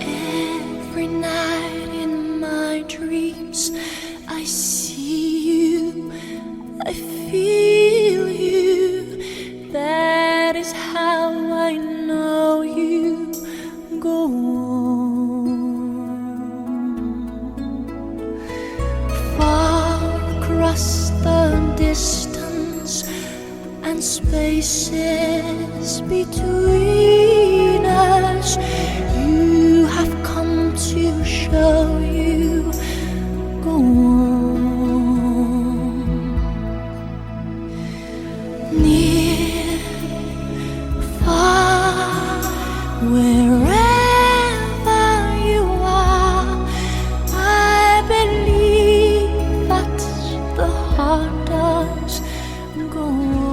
Every night in my dreams, I see you, I feel you. That is how I know you. Go on. Far across the distance and spaces between us, you have come to show you. Go on. Near, far, wherever you are, I believe that the heart does go on.